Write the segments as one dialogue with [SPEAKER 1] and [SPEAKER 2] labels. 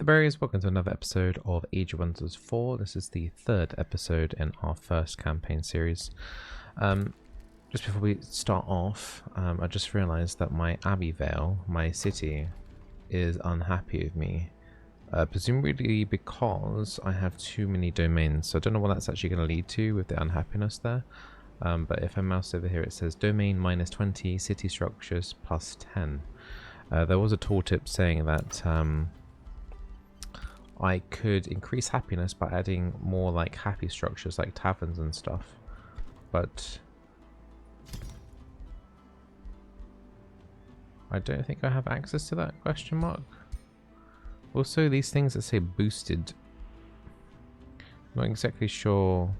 [SPEAKER 1] Bizzleberries, welcome to another episode of Age of Wonders 4. This is the third episode in our first campaign series. Just before we start off, I just realised that my Abbey Vale, my city, is unhappy with me. Presumably because I have too many domains, so I don't know what that's actually going to lead to with the unhappiness there. But if I mouse over here, it says domain minus 20, city structures plus 10. There was a tooltip saying that I could increase happiness by adding more like happy structures like taverns and stuff, but I don't think I have access to that, question mark. Also, these things that say boosted, not exactly sure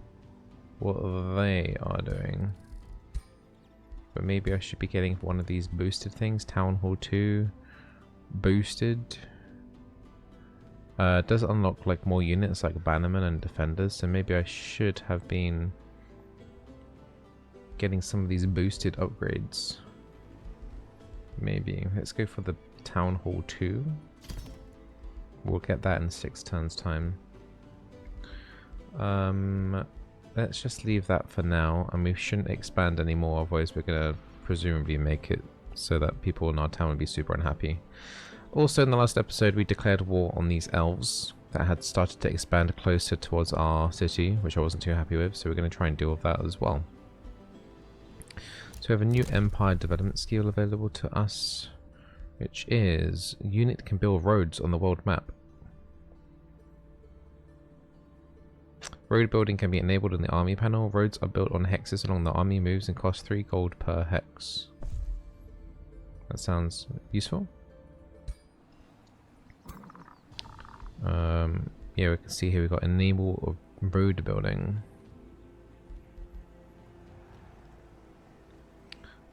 [SPEAKER 1] what they are doing, but maybe I should be getting one of these boosted things. Town Hall 2 boosted. It does unlock like more units like bannermen and defenders, so maybe I should have been getting some of these boosted upgrades. Maybe. Let's go for the Town Hall 2. We'll get that in 6 turns time. Let's just leave that for now, and we shouldn't expand anymore, otherwise we're gonna presumably make it so that people in our town would be super unhappy. Also, in the last episode, we declared war on these elves that had started to expand closer towards our city, which I wasn't too happy with, so we're going to try and deal with that as well. So we have a new empire development skill available to us, which is unit can build roads on the world map. Road building can be enabled in the army panel. Roads are built on hexes along the army moves and cost 3 gold per hex. That sounds useful. Yeah, we can see here we've got enable of road building.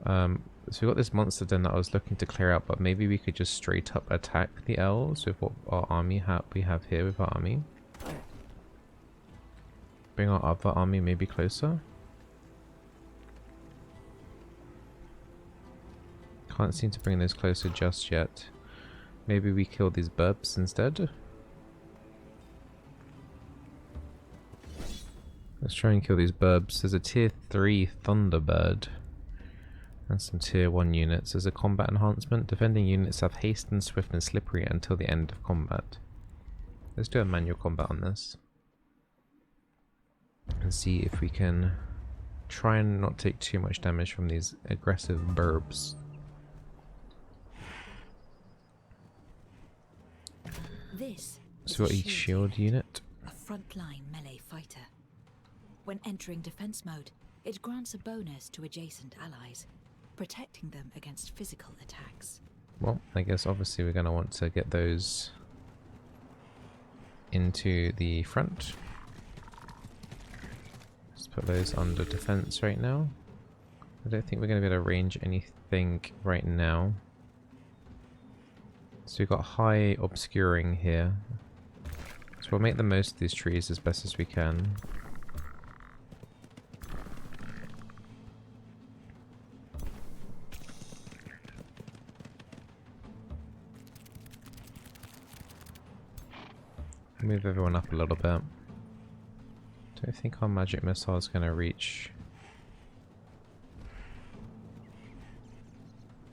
[SPEAKER 1] So we've got this monster den that I was looking to clear out, but maybe we could just straight up attack the elves with what our army we have here with our army. Bring our other army maybe closer. Can't seem to bring those closer just yet. Maybe we kill these burbs instead. Let's try and kill these burbs. There's a tier 3 Thunderbird and some tier 1 units. There's a combat enhancement. Defending units have haste and swift and slippery until the end of combat. Let's do a manual combat on this and see if we can try and not take too much damage from these aggressive burbs. So each shield unit.
[SPEAKER 2] A frontline melee fighter. When entering defense mode, it grants a bonus to adjacent allies, protecting them against physical attacks.
[SPEAKER 1] Well, I guess obviously we're going to want to get those into the front. Let's put those under defense right now. I don't think we're going to be able to range anything right now. So we've got high obscuring here. So we'll make the most of these trees as best as we can. Move everyone up a little bit. Don't think our magic missile is going to reach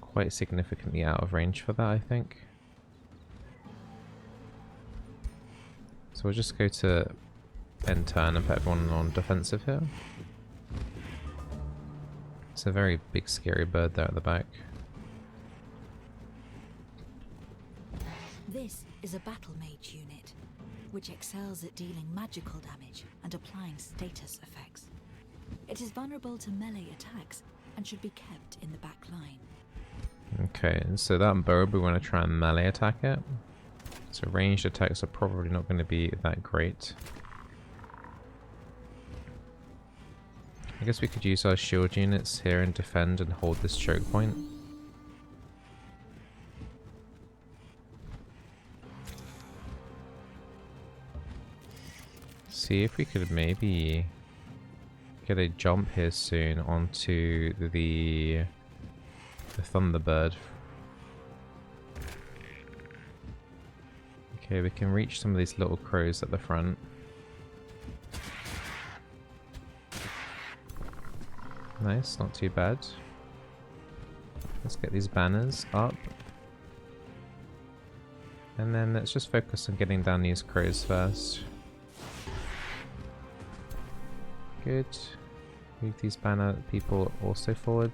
[SPEAKER 1] quite significantly out of range for that, I think. So we'll just go to end turn and put everyone on defensive here. It's a very big scary bird there at the back.
[SPEAKER 2] This is a battle mage unit, which excels at dealing magical damage and applying status effects. It is vulnerable to melee attacks and should be kept in the back line.
[SPEAKER 1] Okay, so that bird, we want to try and melee attack it. So ranged attacks are probably not going to be that great. I guess we could use our shield units here and defend and hold this choke point. See if we could maybe get a jump here soon onto the Thunderbird. Okay, we can reach some of these little crows at the front. Nice, not too bad. Let's get these banners up. And then let's just focus on getting down these crows first. Good. Move these banner people also forward.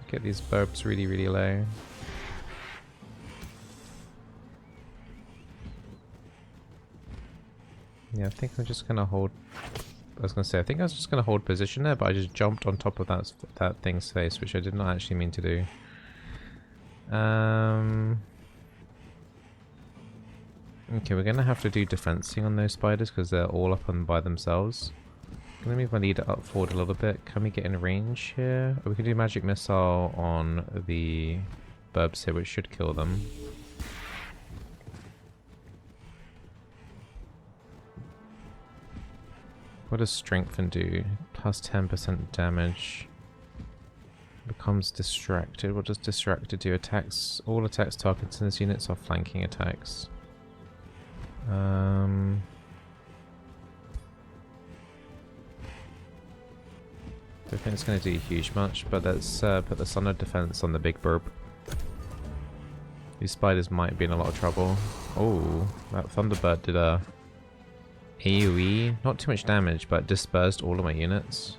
[SPEAKER 1] Get these burbs really, really low. Yeah, I think I'm just gonna hold. I was gonna say, I think I was just gonna hold position there, but I just jumped on top of that thing's face, which I did not actually mean to do. Okay, we're gonna have to do defensing on those spiders because they're all up and by themselves. I'm gonna move my leader up forward a little bit. Can we get in range here? Or we can do magic missile on the burbs here, which should kill them. What does strengthen do? Plus 10% damage. Becomes distracted. What does distracted do? Attacks. All attacks targeting this units are flanking attacks. Don't think it's going to do huge much, but let's put the Sun of Defense on the big burb. These spiders might be in a lot of trouble. Oh, that Thunderbird did a AoE. Not too much damage, but dispersed all of my units.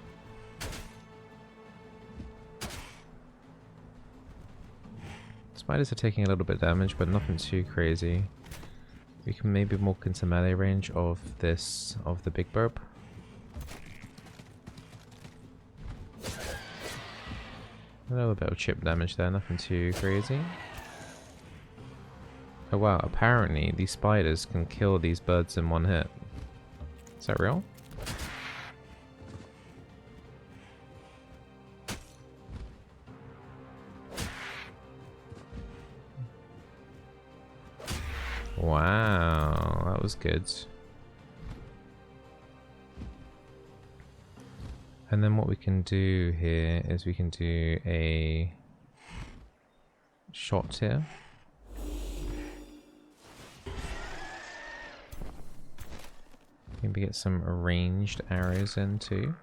[SPEAKER 1] Spiders are taking a little bit of damage, but nothing too crazy. We can maybe walk into melee range of the big burb. A little bit of chip damage there, nothing too crazy. Oh wow, apparently these spiders can kill these birds in one hit. Is that real? Wow, that was good. And then what we can do here is we can do a shot here. Maybe get some ranged arrows in too.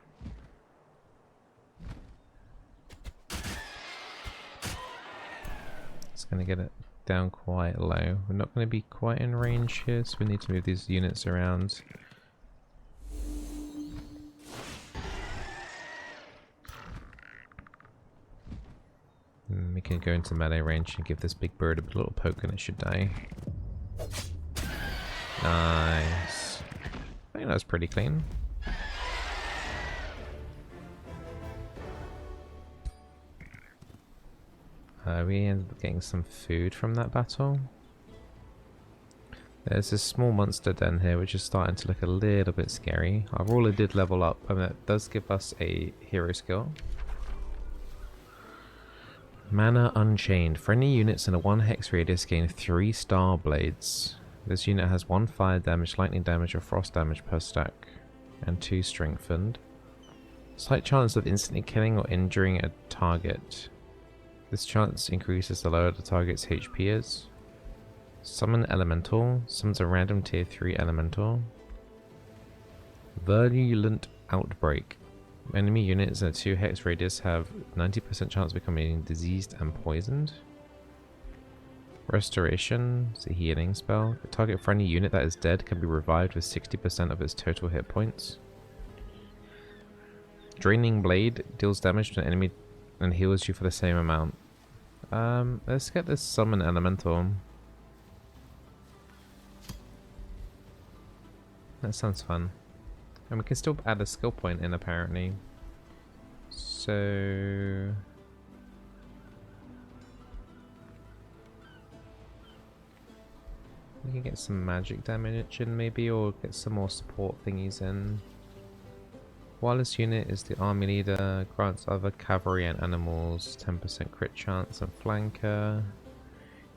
[SPEAKER 1] It's going to get it down quite low. We're not going to be quite in range here, so we need to move these units around. We can go into melee range and give this big bird a little poke and it should die. Nice. I think that's pretty clean. We ended up getting some food from that battle. There's this small monster den here which is starting to look a little bit scary. Our ruler did level up and that does give us a hero skill. Mana Unchained. Friendly units in a 1 hex radius gain 3 star blades. This unit has 1 fire damage, lightning damage, or frost damage per stack, and 2 strengthened. Slight chance of instantly killing or injuring a target. This chance increases the lower the target's HP is. Summon Elemental. Summons a random tier 3 Elemental. Virulent Outbreak. Enemy units in a 2 hex radius have 90% chance of becoming diseased and poisoned. Restoration is a healing spell. A target friendly unit that is dead can be revived with 60% of its total hit points. Draining Blade deals damage to an enemy and heals you for the same amount. Let's get this Summon Elemental. That sounds fun. And we can still add a skill point in apparently. So we can get some magic damage in maybe, or get some more support thingies in. Wireless unit is the army leader, grants other cavalry and animals 10% crit chance and flanker.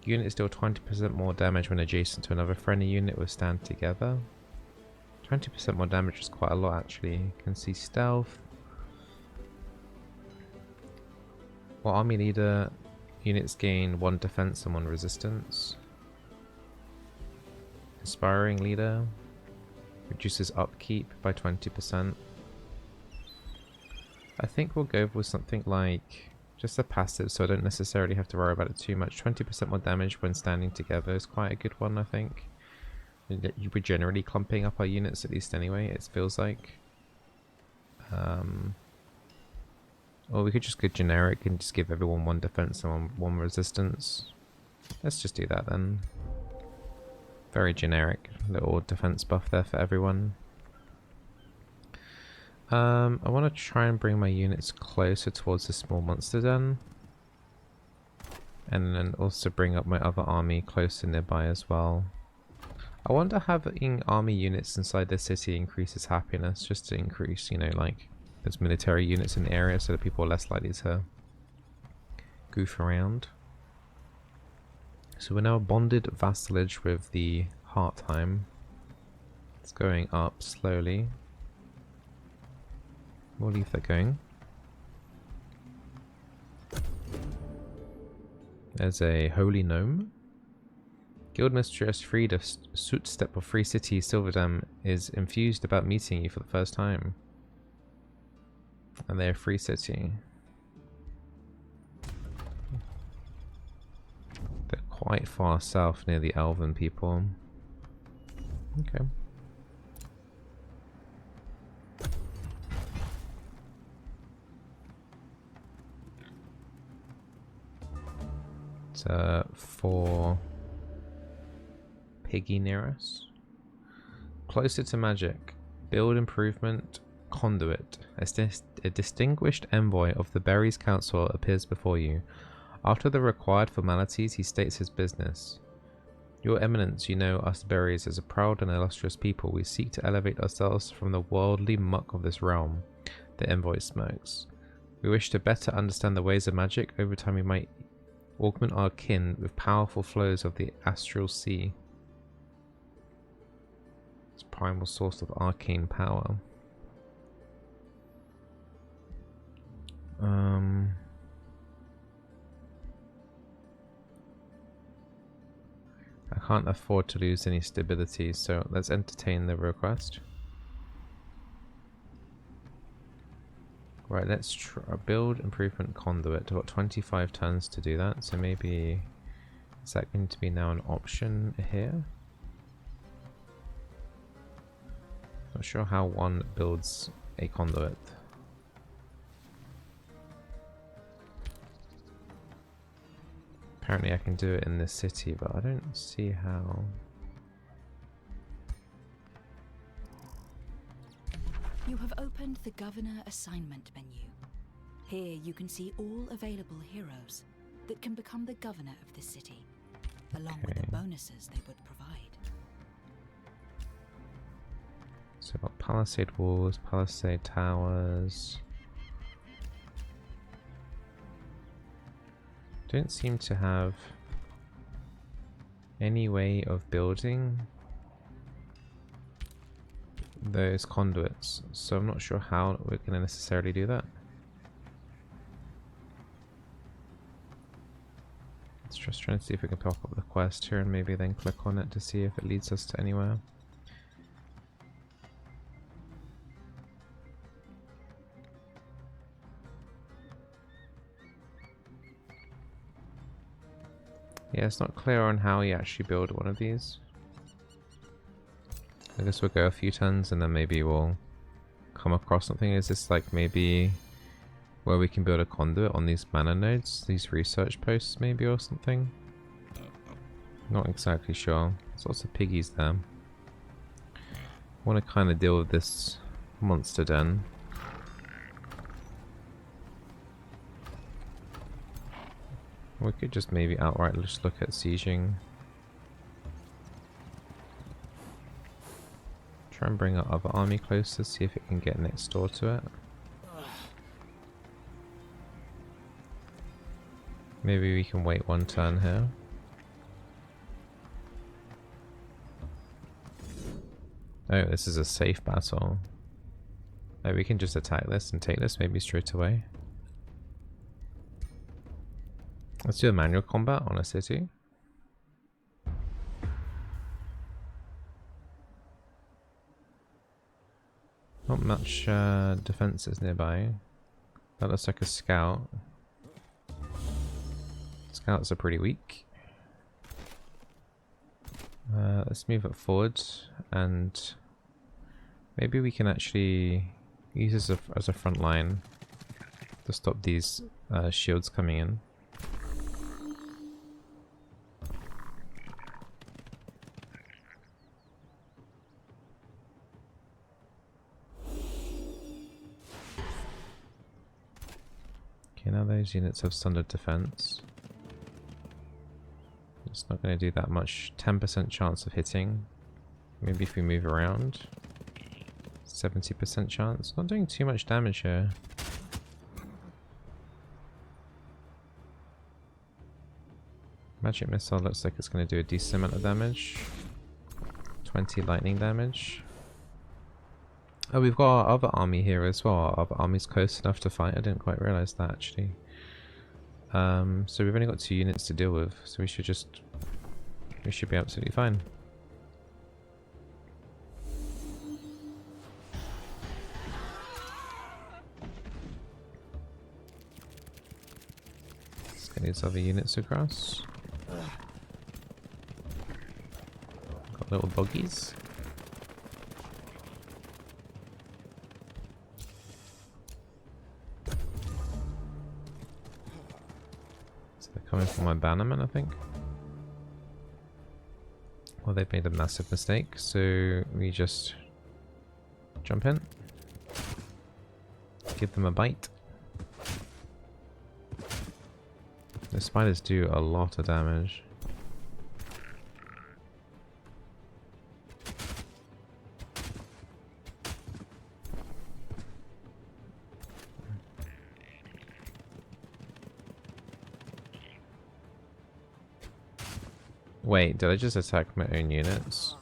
[SPEAKER 1] Units deal 20% more damage when adjacent to another friendly unit with stand together. 20% more damage is quite a lot actually. You can see stealth. Well, army leader Units gain 1 defense and 1 resistance. Inspiring leader. Reduces upkeep by 20%. I think we'll go with something like just a passive, so I don't necessarily have to worry about it too much. 20% more damage when standing together is quite a good one, I think. We're generally clumping up our units, at least anyway, it feels like. Or we could just go generic and just give everyone 1 defense and 1 resistance. Let's just do that then. Very generic little defense buff there for everyone. I want to try and bring my units closer towards the small monster den. And then also bring up my other army closer nearby as well. I wonder having army units inside the city increases happiness, just to increase, you know, like there's military units in the area so that people are less likely to goof around. So we're now bonded vassalage with the Heartheim. It's going up slowly. We'll leave that going. There's a holy gnome. Guildmistress Frida Sootstep of Free City Silverdam is infused about meeting you for the first time. And they're Free City. They're quite far south near the elven people. Okay. It's 4 Piggy near us. Closer to magic. Build improvement. Conduit. A distinguished envoy of the Berries Council appears before you. After the required formalities, he states his business. Your Eminence, you know us Berries as a proud and illustrious people. We seek to elevate ourselves from the worldly muck of this realm. The envoy smirks. We wish to better understand the ways of magic. Over time we might augment our kin with powerful flows of the astral sea. It's a primal source of arcane power. I can't afford to lose any stability, so let's entertain the request. Right, let's build improvement conduit. I've got 25 turns to do that, so maybe is that going to be now an option here? Not sure how one builds a conduit. Apparently I can do it in this city, but I don't see how.
[SPEAKER 2] You have opened the Governor Assignment menu. Here you can see all available heroes that can become the Governor of the city, along with the bonuses they would provide.
[SPEAKER 1] So I've got Palisade Walls, Palisade Towers. Don't seem to have any way of building those conduits, so I'm not sure how we're going to necessarily do that. Let's just try and see if we can pop up the quest here and maybe then click on it to see if it leads us to anywhere. Yeah, it's not clear on how you actually build one of these. I guess we'll go a few turns and then maybe we'll come across something. Is this like maybe where we can build a conduit on these mana nodes? These research posts maybe or something? Not exactly sure. There's lots of piggies there. I want to kind of deal with this monster den. We could just maybe outright just look at sieging. Try and bring our other army closer, see if it can get next door to it. Maybe we can wait one turn here. Oh, this is a safe battle. Oh, we can just attack this and take this maybe straight away. Let's do a manual combat on a city. Not much defenses nearby. That looks like a scout. Scouts are pretty weak. Let's move it forward, and maybe we can actually use this as a front line to stop these shields coming in. Okay, now those units have standard defense. It's not going to do that much. 10% chance of hitting. Maybe if we move around. 70% chance. Not doing too much damage here. Magic missile looks like it's going to do a decent amount of damage. 20 lightning damage. Oh, we've got our other army here as well. Our other army's close enough to fight. I didn't quite realize that actually. So we've only got 2 units to deal with, so we should be absolutely fine. Let's get these other units across. Got little buggies. Coming from my bannerman, I think. Well, they've made a massive mistake, so we just jump in, give them a bite. The spiders do a lot of damage. Wait, did I just attack my own units?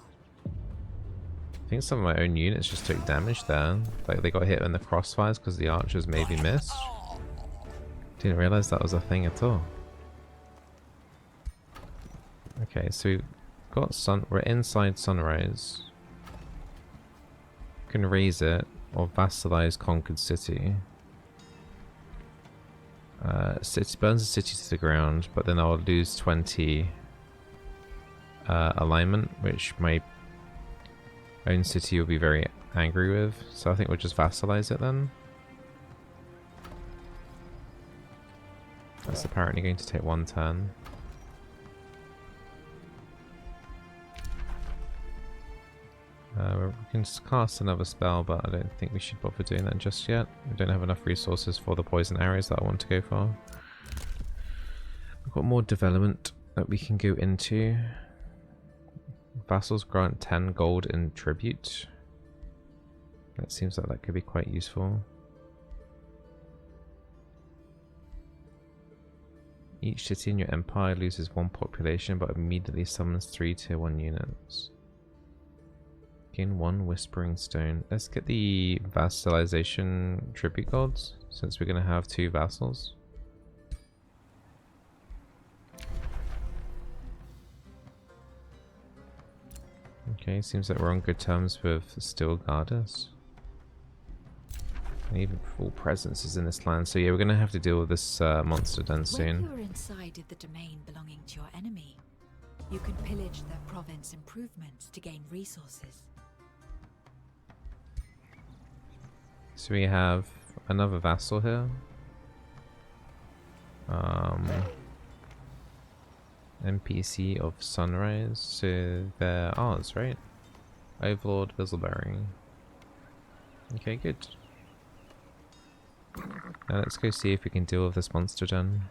[SPEAKER 1] I think some of my own units just took damage there. Like they got hit in the crossfires because the archers maybe missed. Didn't realize that was a thing at all. Okay, so we've got we're inside Sunrise. We can raise it or vassalize conquered city. It burns the city to the ground, but then I'll lose 20 alignment, which my own city will be very angry with. So I think we'll just vassalize it then. That's apparently going to take 1 turn. We can cast another spell, but I don't think we should bother doing that just yet. We don't have enough resources for the poison arrows that I want to go for. We've got more development that we can go into. Vassals grant 10 gold in tribute. That seems like that could be quite useful. Each city in your empire loses 1 population but immediately summons 3 tier 1 units. Gain 1 whispering stone. Let's get the vassalization tribute gods since we're going to have 2 vassals. Okay, seems like we're on good terms with Steel Guarders. And even full presence is in this land, so yeah, we're gonna have to deal with this monster den soon.
[SPEAKER 2] When you're inside of the domain belonging to your enemy, you can pillage their province improvements to gain resources.
[SPEAKER 1] So we have another vassal here. NPC of Sunrise, so they're ours, right? Overlord Bizzleberry. Okay, good. Now let's go see if we can deal with this monster den.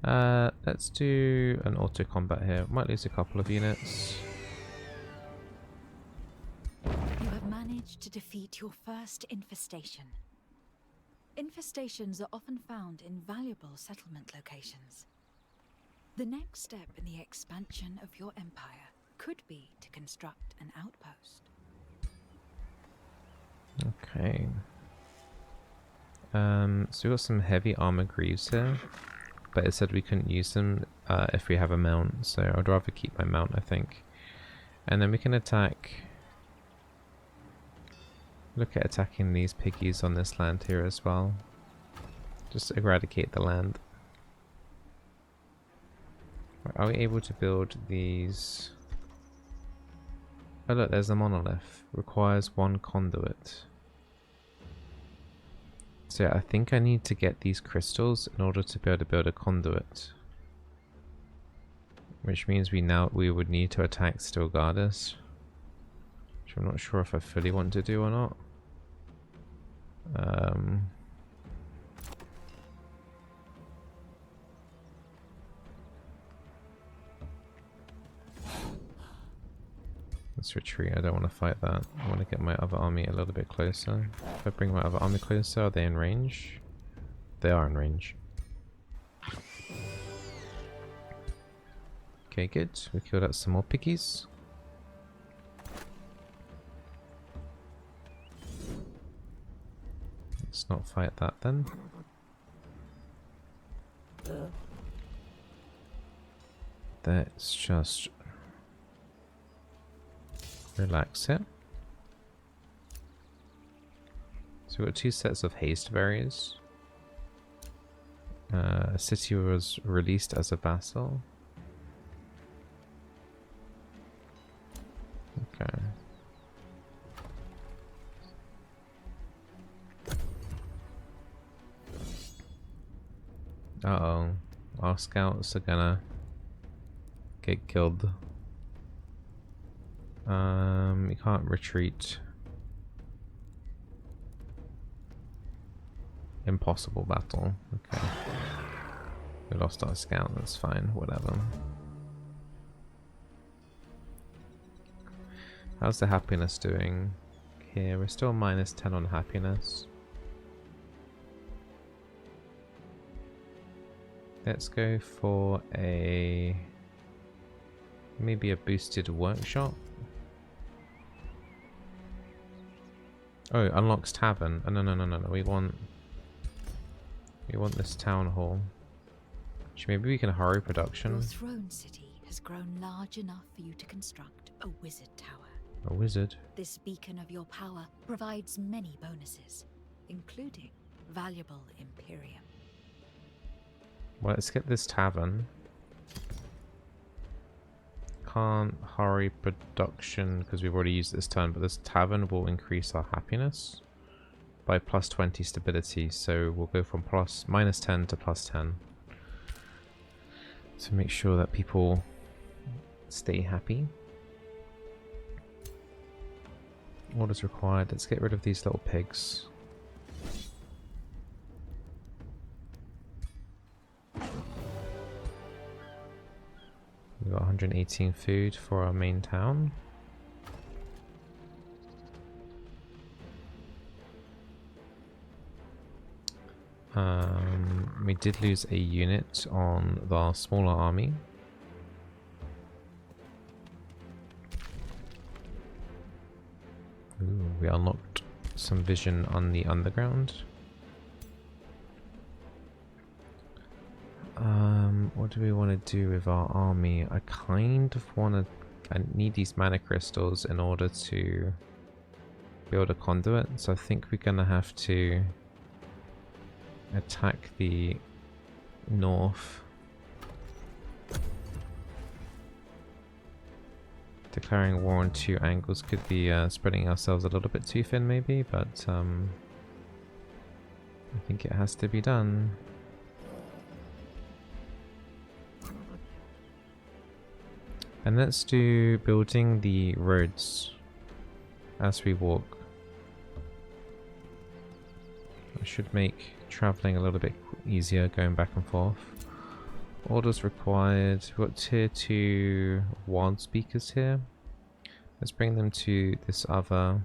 [SPEAKER 1] Let's do an auto combat here. Might lose a couple of units.
[SPEAKER 2] You have managed to defeat your first infestation. Infestations are often found in valuable settlement locations. The next step in the expansion of your empire could be to construct an outpost.
[SPEAKER 1] Okay. So we've got some heavy armor greaves here, but it said we couldn't use them if we have a mount, so I'd rather keep my mount, I think. And then we can attack... Look at attacking these piggies on this land here as well. Just eradicate the land. Are we able to build these? Oh look, there's a monolith. Requires 1 conduit. So yeah, I think I need to get these crystals in order to be able to build a conduit. Which means we would need to attack Stilgardus. Which I'm not sure if I fully want to do or not. Let's retreat. I don't want to fight that. I want to get my other army a little bit closer. If I bring my other army closer, are they in range? They are in range. Okay, good. We killed out some more piggies. Let's not fight that then. Let's just relax it. So we've got 2 sets of haste berries. A city was released as a vassal. Okay. Uh-oh. Our scouts are gonna get killed. We can't retreat. Impossible battle. Okay. We lost our scout, that's fine, whatever. How's the happiness doing here? We're still -10 on happiness. Let's go for maybe a boosted workshop. Oh, unlocks tavern. Oh, no. We want this town hall. Maybe we can hurry production.
[SPEAKER 2] Your throne city has grown large enough for you to construct a wizard tower.
[SPEAKER 1] A wizard?
[SPEAKER 2] This beacon of your power provides many bonuses, including valuable Imperium.
[SPEAKER 1] Well, let's get this tavern. Can't hurry production because we've already used this turn, but this tavern will increase our happiness by +20 stability, so we'll go from -10 to +10 to make sure that people stay happy. Orders required. Let's get rid of these little pigs. We've got 118 food for our main town. We did lose a unit on our smaller army. Ooh, we unlocked some vision on the underground. What do we want to do with our army? I kind of want to... I need these mana crystals in order to build a conduit, so I think we're going to have to attack the north. Declaring war on 2 angles could be spreading ourselves a little bit too thin maybe, but I think it has to be done. And let's do building the roads as we walk. I should make traveling a little bit easier going back and forth. Orders required. We've got tier 2 wild speakers here. Let's bring them to this other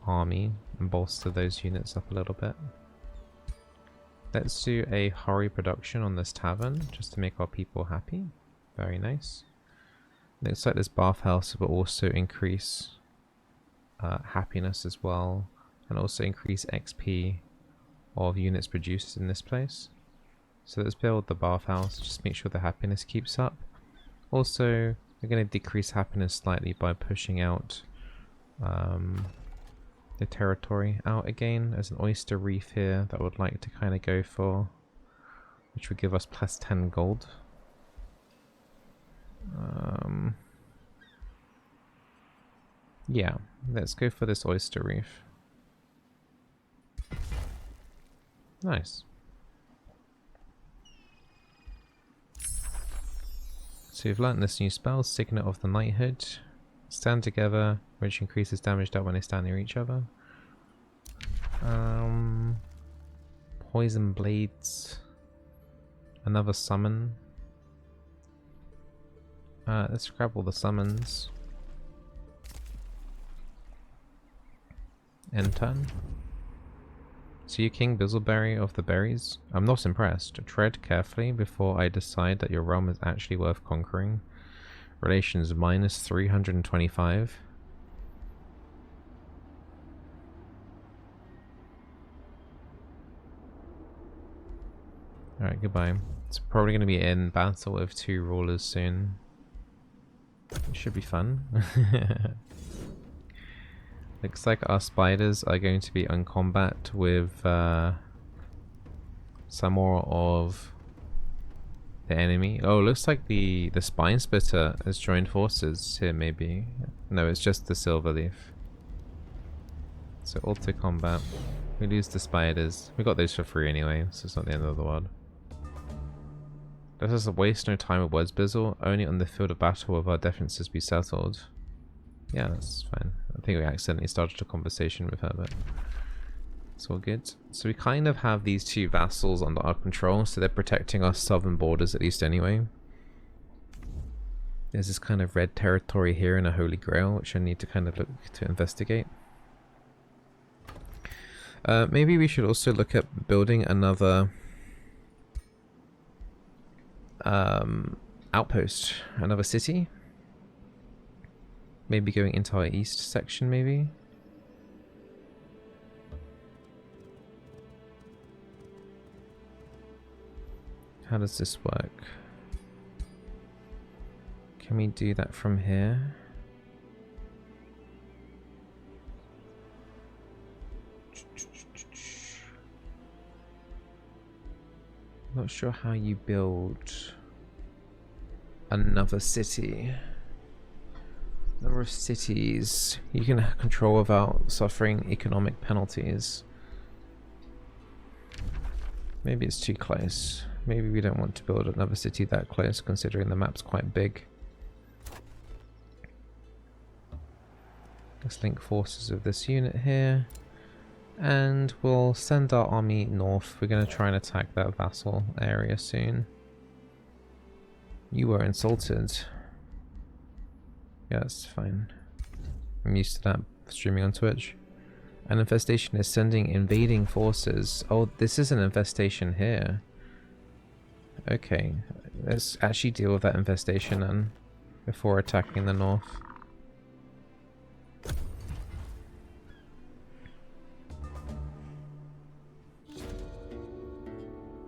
[SPEAKER 1] army and bolster those units up a little bit. Let's do a hurry production on this tavern just to make our people happy. Very nice. Looks like this bathhouse will also increase happiness as well. and also increase XP of units produced in this place. So let's build the bathhouse, just make sure the happiness keeps up. Also, we're going to decrease happiness slightly by pushing out the territory out again. There's an oyster reef here that I would like to kind of go for, which would give us plus 10 gold. Yeah, let's go for this oyster reef. Nice. So you've learnt this new spell, Signet of the Knighthood. Stand together, which increases damage dealt when they stand near each other. Poison Blades. Another summon. Let's grab all the summons. End turn. So you King Bizzleberry of the Berries? I'm not impressed. Tread carefully before I decide that your realm is actually worth conquering. Relations minus 325. Alright, goodbye. It's probably going to be in battle with 2 rulers soon. It should be fun. Looks like our spiders are going to be on combat with some more of the enemy. Oh, looks like the spine splitter has joined forces here maybe. No, it's just the silver leaf. So auto combat. We lose the spiders. We got those for free anyway, so it's not the end of the world. Let us waste no time with words, Bizzle. Only on the field of battle will our differences be settled. Yeah, that's fine. I think we accidentally started a conversation with her, but it's all good. So we kind of have these 2 vassals under our control, so they're protecting our southern borders at least anyway. There's this kind of red territory here in a Holy Grail, which I need to kind of look to investigate. Maybe we should also look at building another outpost, another city. Maybe going into our east section, maybe. How does this work? Can we do that from here? Not sure how you build another city. Number of cities you can control without suffering economic penalties. Maybe it's too close. Maybe we don't want to build another city that close, considering the map's quite big. Let's link forces with this unit here. And we'll send our army north. We're going to try and attack that vassal area soon. You were insulted. Yeah, that's fine. I'm used to that streaming on Twitch. An infestation is sending invading forces. Oh, this is an infestation here. Okay, let's actually deal with that infestation then, before attacking the north.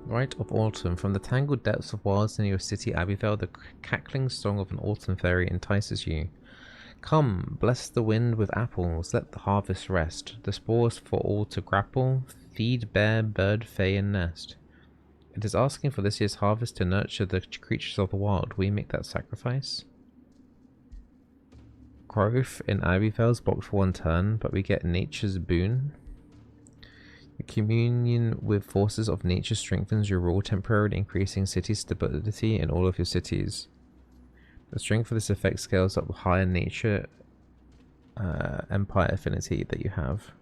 [SPEAKER 1] Rite of Autumn. From the tangled depths of wilds near your city, Abbeyvale, the cackling song of an autumn fairy entices you. Come, bless the wind with apples, let the harvest rest. The spores for all to grapple, feed bear, bird, fay, and nest. It is asking for this year's harvest to nurture the creatures of the wild. We make that sacrifice. Growth in Abbeyvale is blocked for 1 turn, but we get nature's boon. The communion with forces of nature strengthens your rule, temporarily increasing city stability in all of your cities. The strength for this effect scales up with higher nature empire affinity that you have.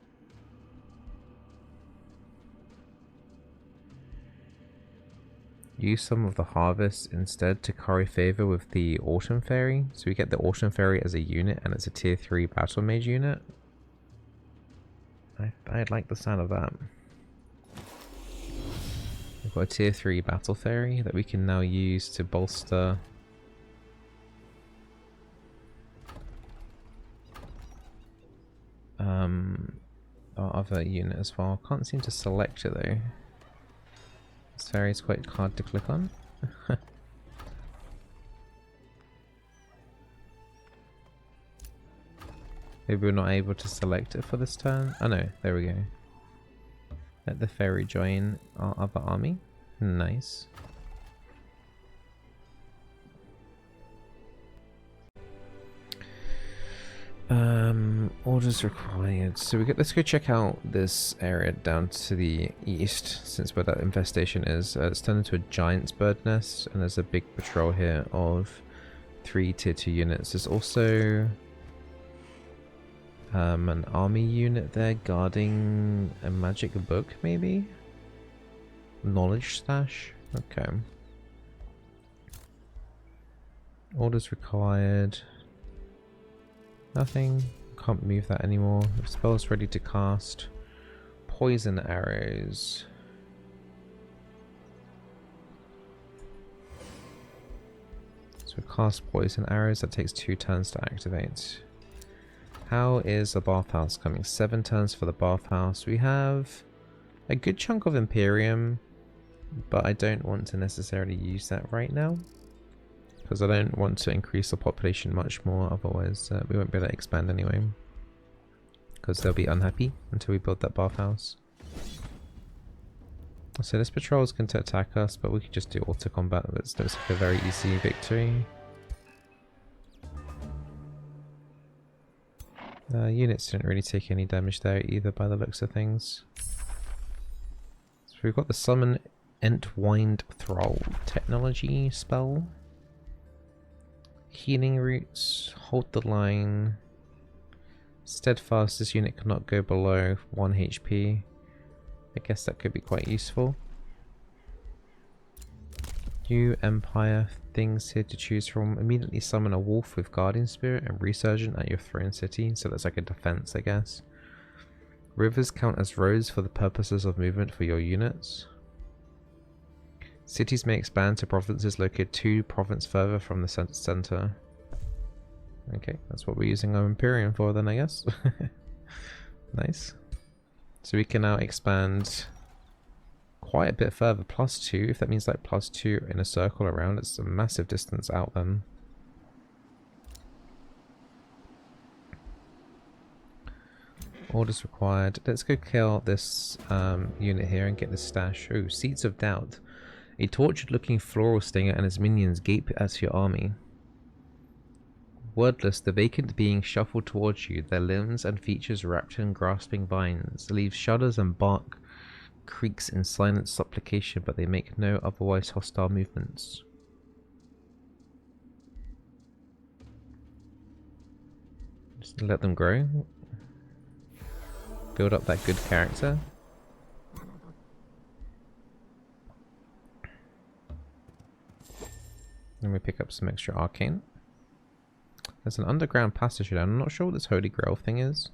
[SPEAKER 1] Use some of the harvest instead to curry favor with the Autumn Fairy. So we get the Autumn Fairy as a unit, and it's a tier 3 battle mage unit. I like the sound of that. We've got a tier 3 battle fairy that we can now use to bolster our other unit as well. Can't seem to select it though. This ferry is quite hard to click on. Maybe we're not able to select it for this turn. Oh no, there we go. Let the ferry join our other army. Nice. Orders required. So let's go check out this area down to the east, since where that infestation is. It's turned into a giant's bird nest, and there's a big patrol here of 3 tier 2 units. There's also an army unit there guarding a magic book, maybe? Knowledge stash? Okay. Orders required. Nothing. Can't move that anymore. Spells ready to cast. Poison arrows. So cast poison arrows. That takes 2 turns to activate. How is the bathhouse coming? 7 turns for the bathhouse. We have a good chunk of Imperium, but I don't want to necessarily use that right now, because I don't want to increase the population much more, otherwise we won't be able to expand anyway. Because they'll be unhappy until we build that bathhouse. So this patrol is going to attack us, but we could just do auto combat. That looks like a very easy victory. Units didn't really take any damage there either by the looks of things. So we've got the summon Entwined Thrall technology spell. Healing roots, hold the line. Steadfast, this unit cannot go below 1 HP. I guess that could be quite useful. New Empire things here to choose from. Immediately summon a wolf with Guardian Spirit and Resurgent at your throne city, so that's like a defense, I guess. Rivers count as roads for the purposes of movement for your units. Cities may expand to provinces located 2 province further from the center. Okay, that's what we're using our Imperium for then, I guess. Nice. So we can now expand quite a bit further. +2, if that means like +2 in a circle around, it's a massive distance out then. Orders required. Let's go kill this unit here and get the stash. Oh, Seeds of Doubt. A tortured looking floral stinger and his minions gape at your army. Wordless, the vacant being shuffled towards you, their limbs and features wrapped in grasping vines, leave shudders and bark creaks in silent supplication, but they make no otherwise hostile movements. Just let them grow. Build up that good character. Then we pick up some extra arcane. There's an underground passage here. I'm not sure what this Holy Grail thing is,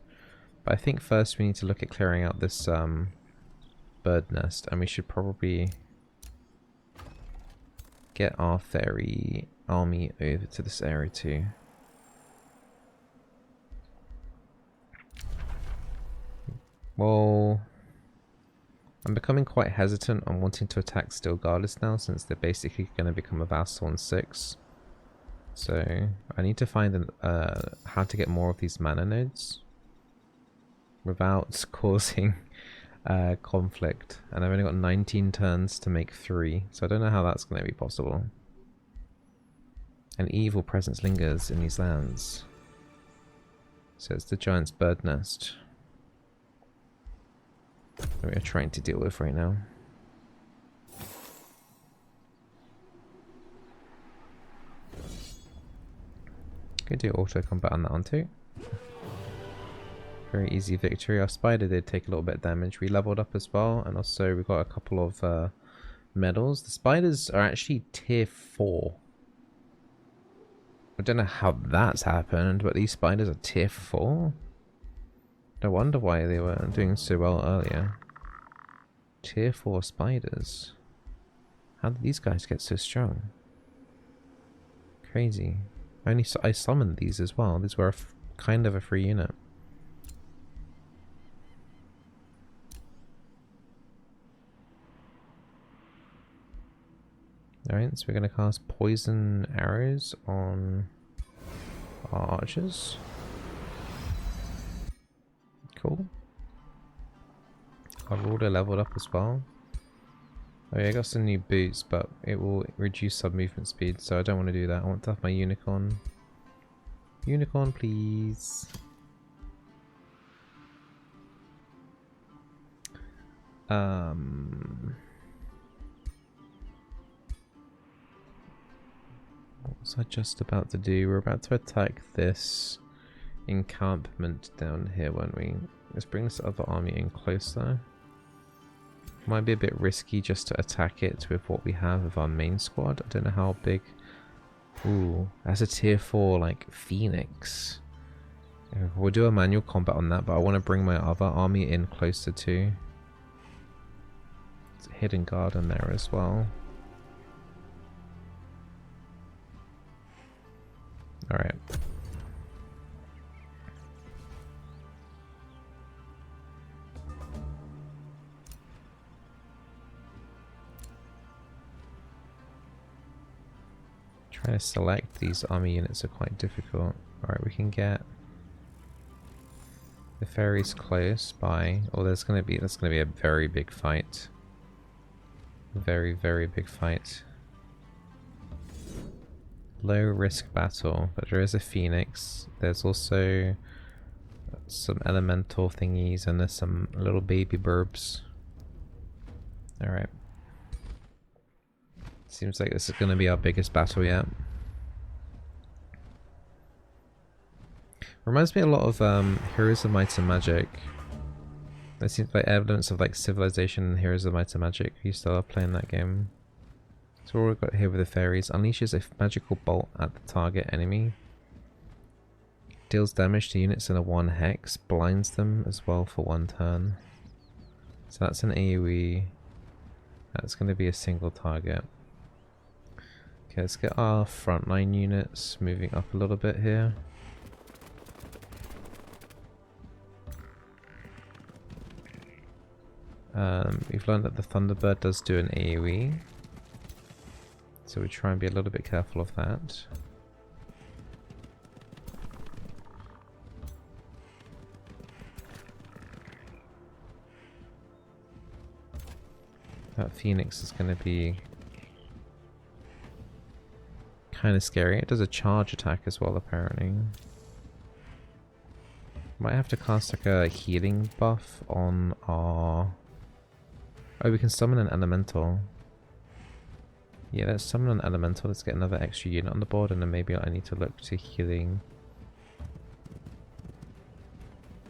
[SPEAKER 1] but I think first we need to look at clearing out this bird nest, and we should probably get our fairy army over to this area too. Well, I'm becoming quite hesitant on wanting to attack Stilgardus now, since they're basically going to become a vassal on 6. So I need to find how to get more of these mana nodes without causing conflict. And I've only got 19 turns to make 3, so I don't know how that's going to be possible. An evil presence lingers in these lands. So it's the giant's bird nest that we are trying to deal with right now. Could do auto combat on that one too. Very easy victory. Our spider did take a little bit of damage. We leveled up as well, and also we got a couple of medals. The spiders are actually tier 4. I don't know how that's happened, but these spiders are tier 4. No wonder why they were doing so well earlier. Tier 4 spiders. How did these guys get so strong? Crazy. I summoned these as well. These were kind of a free unit. Alright, so we're going to cast poison arrows on our archers. Cool. Our ruler leveled up as well. Oh yeah, I got some new boots, but it will reduce our movement speed, so I don't want to do that. I want to have my unicorn. Unicorn, please. What was I just about to do? We're about to attack this encampment down here, weren't we? Let's bring this other army in closer. Might be a bit risky just to attack it with what we have of our main squad. I don't know how big. Ooh, that's a tier 4 like Phoenix. We'll do a manual combat on that, but I want to bring my other army in closer too. It's a hidden garden there as well. Alright. Trying to select these army units are quite difficult. Alright, we can get the ferries close by. Oh, that's gonna be a very big fight. Very, very big fight. Low risk battle, but there is a phoenix. There's also some elemental thingies and there's some little baby burbs. Alright. Seems like this is going to be our biggest battle yet. Reminds me a lot of Heroes of Might and Magic. There seems like evidence of like Civilization and Heroes of Might and Magic. I used to love playing that game. So what we've got here with the fairies. Unleashes a magical bolt at the target enemy. Deals damage to units in a 1 hex. Blinds them as well for 1 turn. So that's an AoE. That's going to be a single target. Okay, let's get our frontline units moving up a little bit here. We've learned that the Thunderbird does do an AoE. So we try and be a little bit careful of that. That Phoenix is going to be kind of scary. It does a charge attack as well, apparently. Might have to cast like a healing buff on our... Oh, we can summon an elemental. Yeah, let's summon an elemental. Let's get another extra unit on the board, and then maybe I need to look to healing.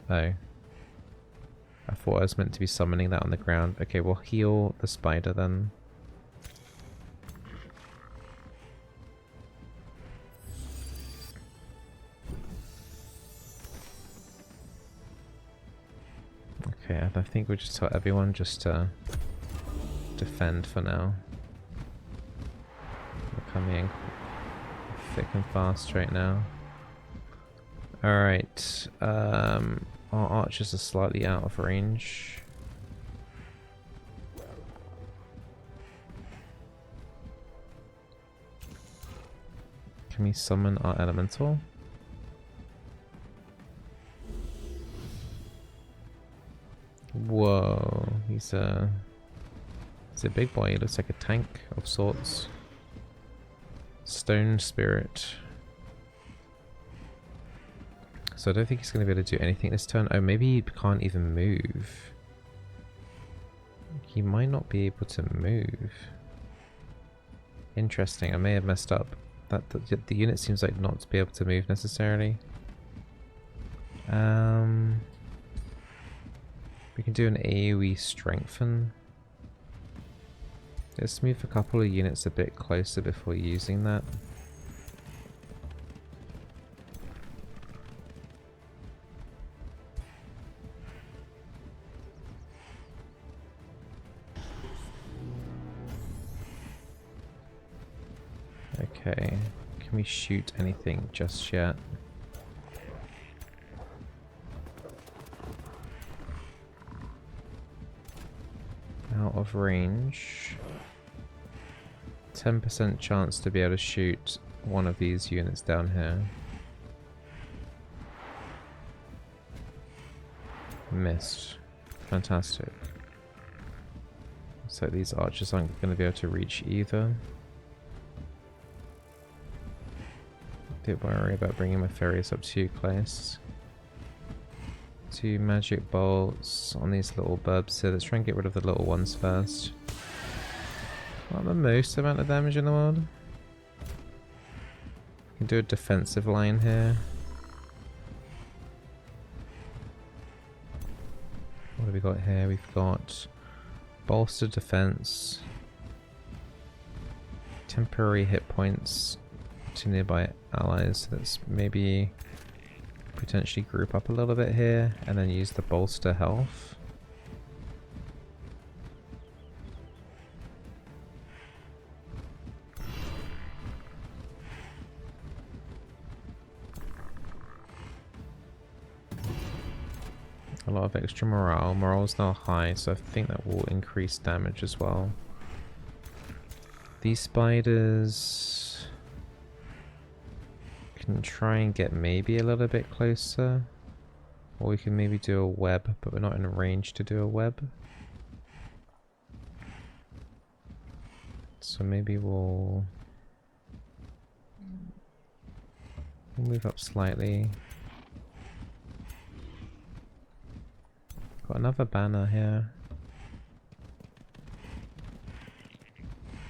[SPEAKER 1] Oh. I thought I was meant to be summoning that on the ground. Okay, we'll heal the spider then. Okay, I think we'll just tell everyone just to defend for now. We're coming in thick and fast right now. Alright, our archers are slightly out of range. Can we summon our elemental? Whoa, he's a big boy. He looks like a tank of sorts. Stone spirit. So I don't think he's going to be able to do anything this turn. Oh, maybe he can't even move. He might not be able to move. Interesting. I may have messed up. That the unit seems like not to be able to move necessarily. We can do an AoE strengthen. Let's move a couple of units a bit closer before using that. Okay, can we shoot anything just yet? Out of range. 10% chance to be able to shoot one of these units down here. Missed. Fantastic. So these archers aren't going to be able to reach either. Don't worry about bringing my ferries up too close. 2 magic bolts on these little burbs here. Let's try and get rid of the little ones first. Not the most amount of damage in the world. We can do a defensive line here. What have we got here? We've got bolster defense, temporary hit points to nearby allies. So let's maybe potentially group up a little bit here and then use the bolster health. A lot of extra morale. Morale's now high, so I think that will increase damage as well. These spiders can try and get maybe a little bit closer. Or we can maybe do a web, but we're not in range to do a web. So maybe we'll move up slightly. Got another banner here.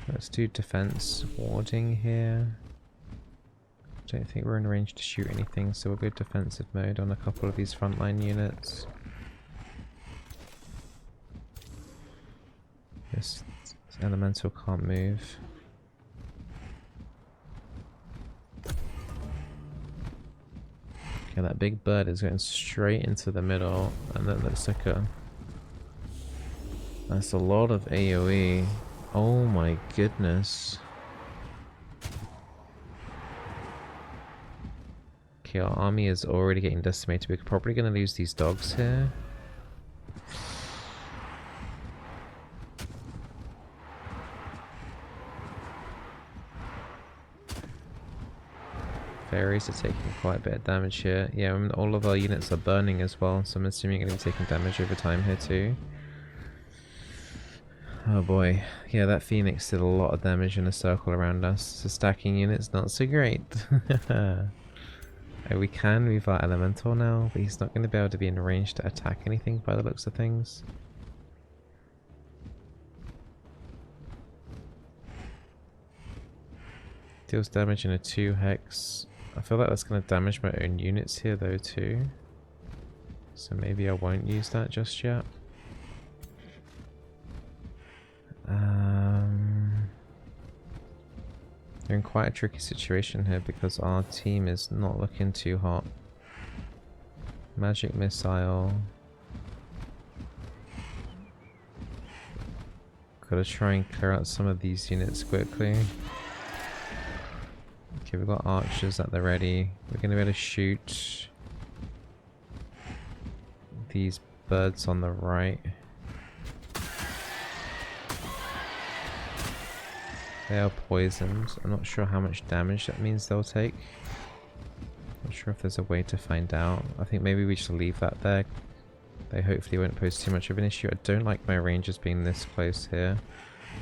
[SPEAKER 1] Let's do defense warding here. Don't think we're in range to shoot anything, so we'll go defensive mode on a couple of these frontline units. This elemental can't move. Okay, that big bird is going straight into the middle, and that looks like a... That's a lot of AoE. Oh my goodness. Okay, our army is already getting decimated. We're probably going to lose these dogs here. Fairies are taking quite a bit of damage here. Yeah, and all of our units are burning as well, so I'm assuming you're going to be taking damage over time here too. Oh boy. Yeah, that Phoenix did a lot of damage in a circle around us. So stacking units, not so great. We can move our elemental now, but he's not going to be able to be in range to attack anything by the looks of things. Deals damage in a 2 hex. I feel like that's going to damage my own units here though too. So maybe I won't use that just yet. They're in quite a tricky situation here because our team is not looking too hot. Magic missile. Gotta try and clear out some of these units quickly. Okay, we've got archers at the ready. We're gonna be able to shoot these birds on the right. They are poisoned. I'm not sure how much damage that means they'll take. Not sure if there's a way to find out. I think maybe we should leave that there. They hopefully won't pose too much of an issue. I don't like my rangers being this close here.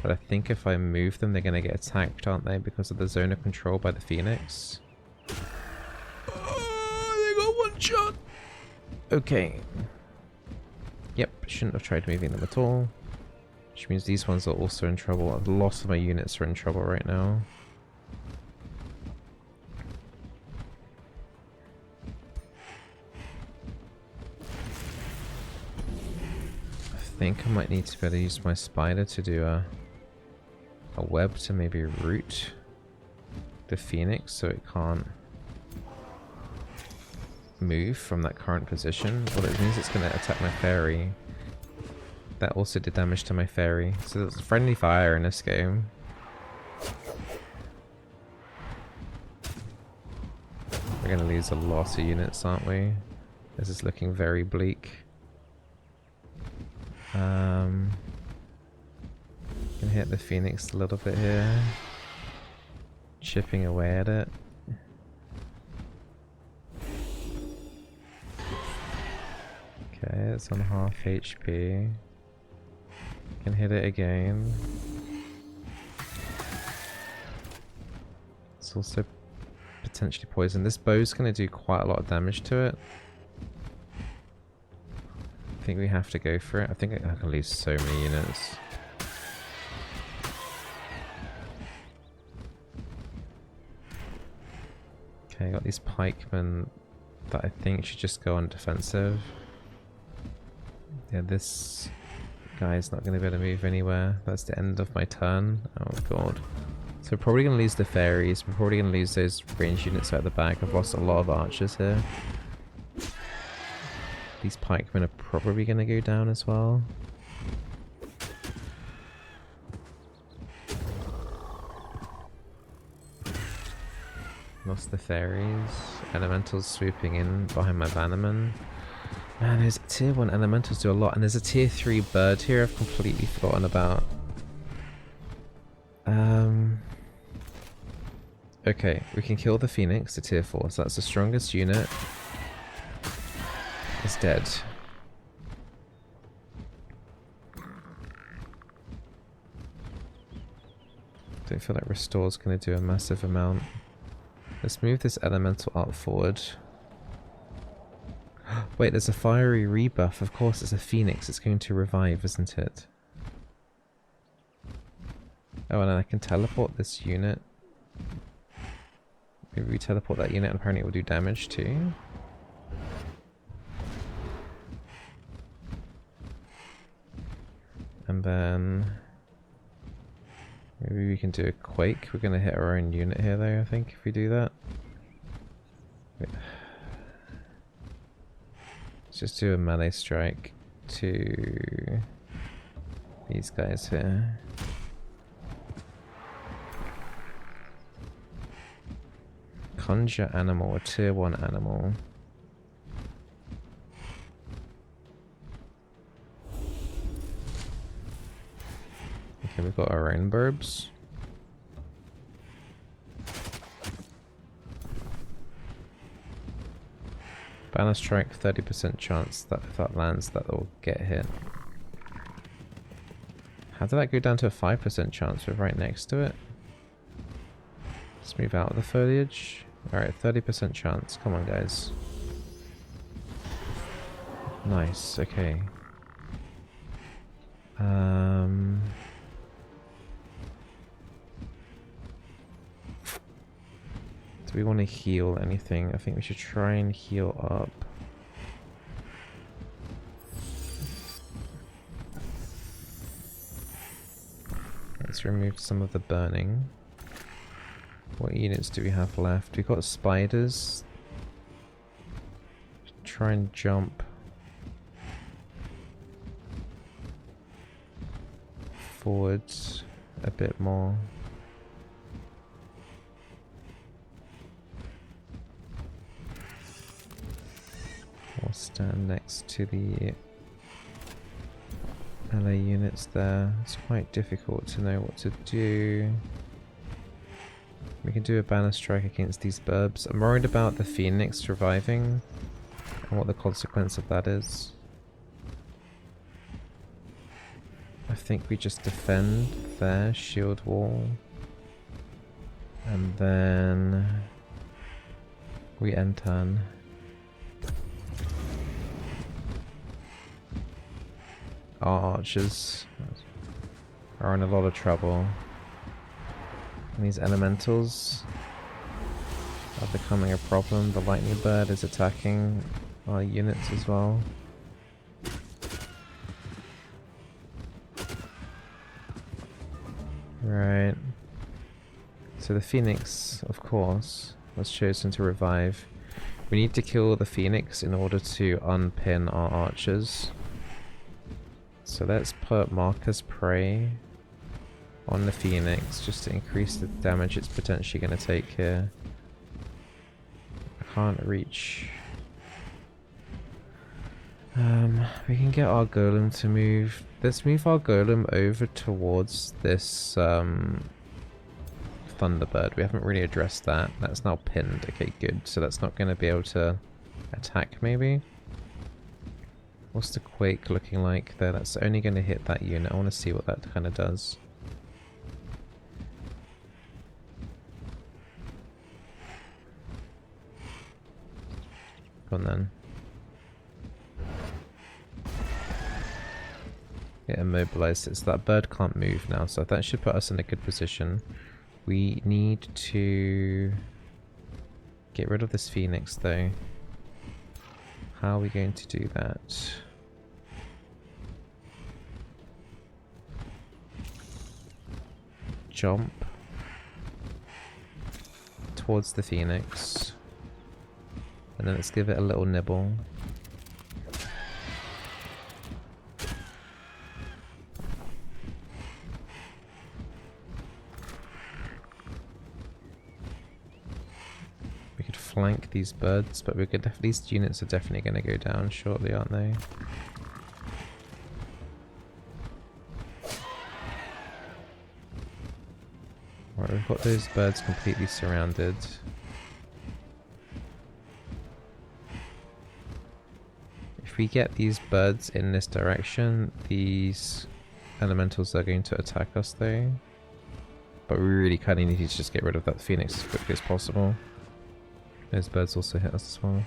[SPEAKER 1] But I think if I move them, they're going to get attacked, aren't they? Because of the zone of control by the Phoenix. Oh, they got one shot! Okay. Yep, shouldn't have tried moving them at all. Which means these ones are also in trouble. A lot of my units are in trouble right now. I think I might need to be able to use my spider to do a web to maybe root the Phoenix so it can't move from that current position. Well, it means it's going to attack my fairy. That also did damage to my fairy. So there's friendly fire in this game. We're going to lose a lot of units, aren't we? This is looking very bleak. Can hit the Phoenix a little bit here. chipping away at it. Okay, it's on half HP. Can hit it again. It's also potentially poisoned. This bow's going to do quite a lot of damage to it. I think we have to go for it. I think I can lose so many units. Okay, I got these pikemen that I think should just go on defensive. Yeah, this guy's not going to be able to move anywhere. That's the end of my turn. Oh god. So we're probably going to lose the fairies. We're probably going to lose those range units out the back. I've lost a lot of archers here. These pikemen are probably going to go down as well. Lost the fairies. Elementals swooping in behind my bannerman. Man, those tier 1 elementals do a lot. And there's a tier 3 bird here I've completely forgotten about. Okay, we can kill the phoenix to tier 4. So that's the strongest unit. It's dead. Don't feel like restore's going to do a massive amount. Let's move this elemental up forward. Wait, there's a fiery rebuff. Of course, it's a phoenix. It's going to revive, isn't it? Oh, and I can teleport this unit. Maybe we teleport that unit and apparently it will do damage too. And then maybe we can do a quake. We're going to hit our own unit here though, I think, if we do that. Wait. Let's just do a melee strike to these guys here. Conjure animal, a tier 1 animal. Okay, we've got our own burbs. Banner strike, 30% chance that if that lands that will get hit. How did that go down to a 5% chance? We're right next to it. Let's move out of the foliage. Alright, 30% chance. Come on, guys. Nice, okay. Do we want to heal anything? I think we should try and heal up. Let's remove some of the burning. What units do we have left? We've got spiders. Try and jump forwards a bit more. We'll stand next to the LA units there. It's quite difficult to know what to do. We can do a banner strike against these burbs. I'm worried about the phoenix reviving and what the consequence of that is. I think we just defend their shield wall and then we end turn. Our archers are in a lot of trouble. And these elementals are becoming a problem. The lightning bird is attacking our units as well. Right. So the phoenix, of course, was chosen to revive. We need to kill the phoenix in order to unpin our archers. So let's put Marker's Prey on the phoenix just to increase the damage it's potentially going to take here. I can't reach. We can get our golem to move. Let's move our golem over towards this Thunderbird. We haven't really addressed that. That's now pinned. Okay, good. So that's not going to be able to attack, maybe? What's the Quake looking like there? That's only going to hit that unit. I want to see what that kind of does. Go on then. Get immobilized. So that bird can't move now, so that should put us in a good position. We need to get rid of this Phoenix though. How are we going to do that? Jump towards the Phoenix. And then let's give it a little nibble. We could flank these birds, but we could these units are definitely going to go down shortly, aren't they? Right, we've got those birds completely surrounded. If we get these birds in this direction, these elementals are going to attack us though. But we really kind of need to just get rid of that Phoenix as quickly as possible. Those birds also hit us as well.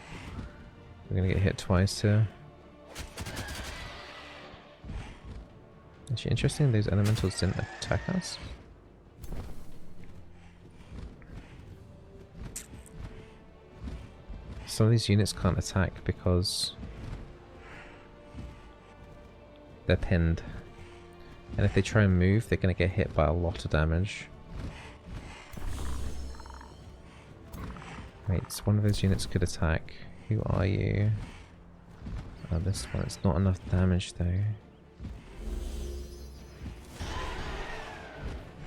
[SPEAKER 1] We're going to get hit twice here. Actually, interesting, those elementals didn't attack us. Some of these units can't attack because they're pinned. And if they try and move, they're going to get hit by a lot of damage. Wait, so one of those units could attack. Who are you? Oh, this one. It's not enough damage though.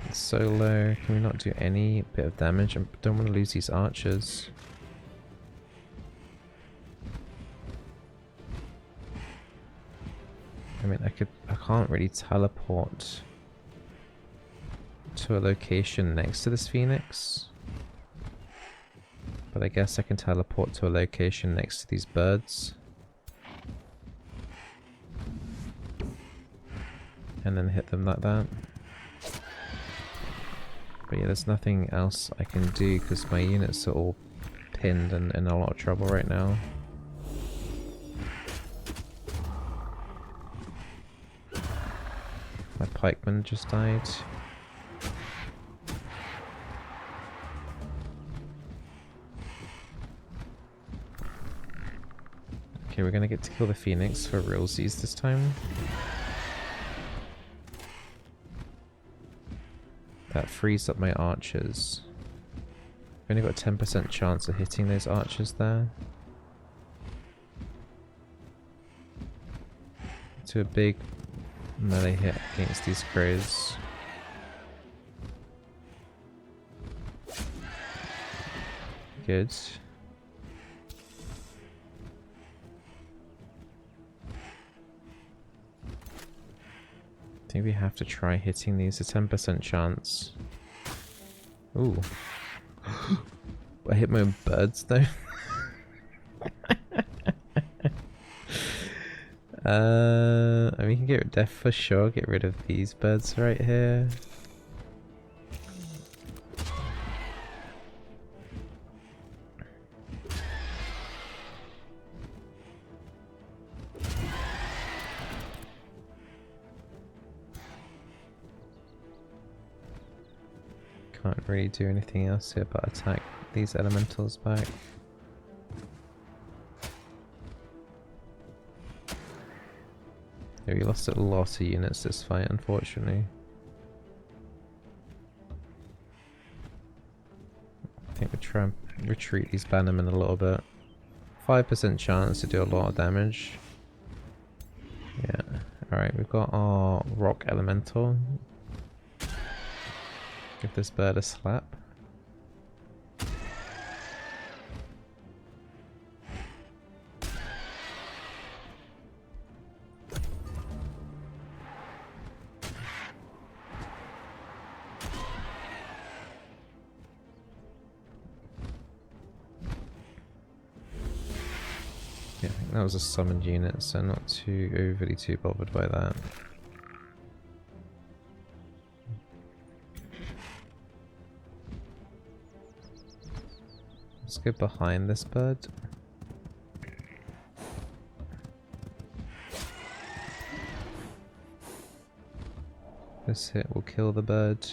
[SPEAKER 1] It's so low. Can we not do any bit of damage? I don't want to lose these archers. I mean, I can't really teleport to a location next to this Phoenix. But I guess I can teleport to a location next to these birds. And then hit them like that. But yeah, there's nothing else I can do because my units are all pinned and in a lot of trouble right now. My pikeman just died. Okay, we're gonna get to kill the Phoenix for realsies this time. That frees up my archers. I've only got a 10% chance of hitting those archers there. To a big melee hit against these crows. Good. I think we have to try hitting these. A 10% chance. Ooh. I hit my own birds though. We can get rid for sure. Get rid of these birds right here. Can't really do anything else here but attack these elementals back. Yeah, we lost a lot of units this fight, unfortunately. I think we'll try and retreat these bannermen a little bit. 5% chance to do a lot of damage. Yeah. Alright, we've got our rock elemental. Give this bird a slap. Yeah, I think that was a summoned unit, so not too overly too bothered by that. Let's go behind this bird. This hit will kill the bird.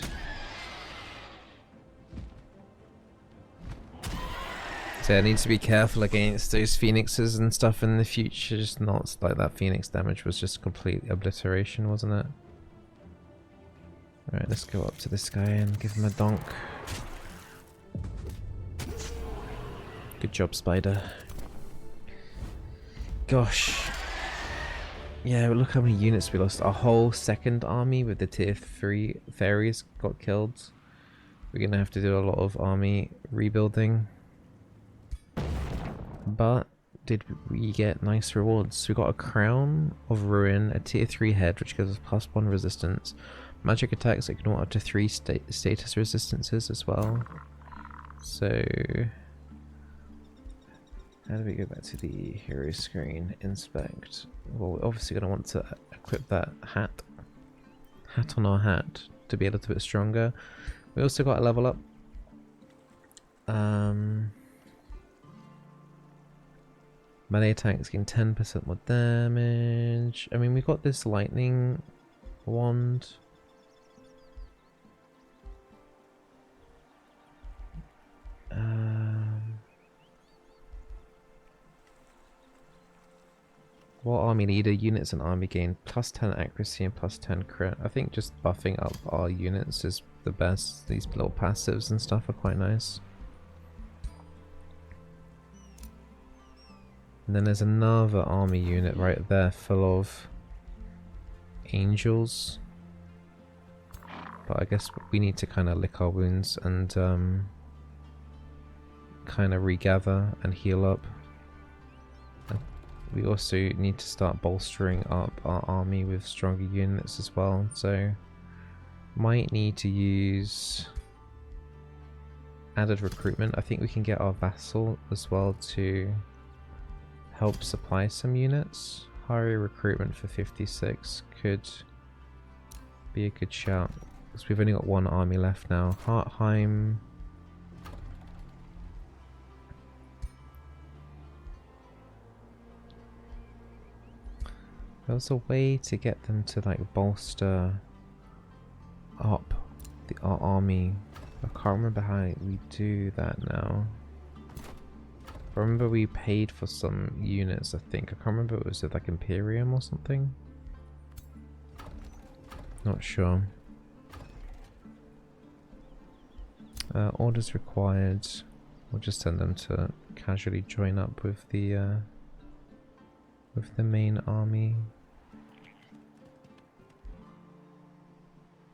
[SPEAKER 1] So I need to be careful against those phoenixes and stuff in the future, just not like that phoenix damage was just complete obliteration, wasn't it? Alright, let's go up to this guy and give him a donk. Good job, Spider. Gosh. Yeah, look how many units we lost. Our whole second army with the tier 3 fairies got killed. We're gonna have to do a lot of army rebuilding. But did we get nice rewards? We got a Crown of Ruin, a tier 3 head which gives us +1 resistance, magic attacks that ignore up to 3 status resistances as well. So how do we go back to the hero screen? Inspect. Well, we're obviously going to want to equip that hat on our hat to be a little bit stronger. We also got a level up. Melee attacks gain 10% more damage. I mean, we got this lightning wand. What army leader units and army gain +10 accuracy and +10 crit. I think just buffing up our units is the best. These little passives and stuff are quite nice. And then there's another army unit right there full of angels. But I guess we need to kind of lick our wounds and kind of regather and heal up. We also need to start bolstering up our army with stronger units as well, so might need to use added recruitment. I think we can get our vassal as well to help supply some units. Higher recruitment for 56 could be a good shout, because we've only got one army left now. Hartheim. There was a way to get them to like bolster up our army. I can't remember how we do that now. I remember we paid for some units, I think. I can't remember, was it like Imperium or something? Not sure. Orders required. We'll just send them to casually join up with the main army.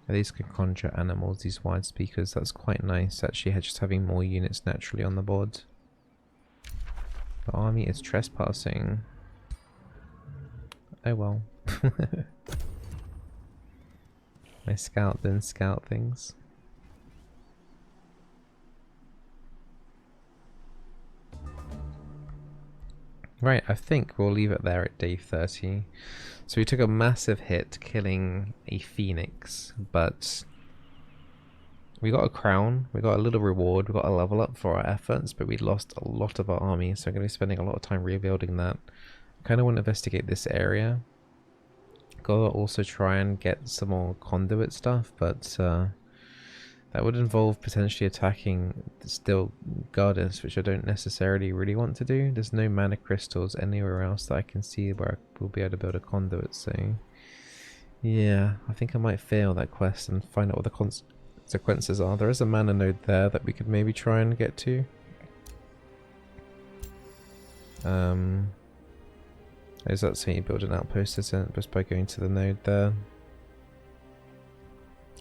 [SPEAKER 1] These can conjure animals, these wide speakers. That's quite nice actually, just having more units naturally on the board. The army is trespassing. Oh well. My scout didn't scout things. Right, I think we'll leave it there at day 30. So we took a massive hit killing a phoenix, but we got a crown, we got a little reward, we got a level up for our efforts, but we lost a lot of our army, so I'm going to be spending a lot of time rebuilding that. I kind of want to investigate this area. Gotta also try and get some more conduit stuff, but that would involve potentially attacking the still goddess, which I don't necessarily really want to do. There's no mana crystals anywhere else that I can see where we'll be able to build a conduit, so yeah, I think I might fail that quest and find out what the consequences are. There is a mana node there that we could maybe try and get to. Is that saying you build an outpost, isn't it? Just by going to the node there.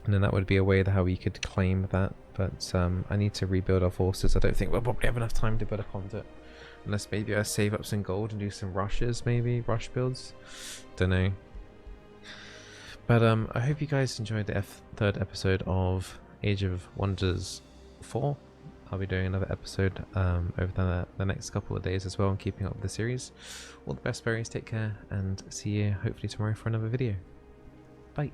[SPEAKER 1] And then that would be a way how we could claim that, but I need to rebuild our forces. I don't think we'll probably have enough time to build a conduit. Unless maybe I save up some gold and do some rushes, maybe? Rush builds? Don't know. But I hope you guys enjoyed the third episode of Age of Wonders 4. I'll be doing another episode over the next couple of days as well, and keeping up with the series. All the best, berries. Take care, and see you hopefully tomorrow for another video. Bye.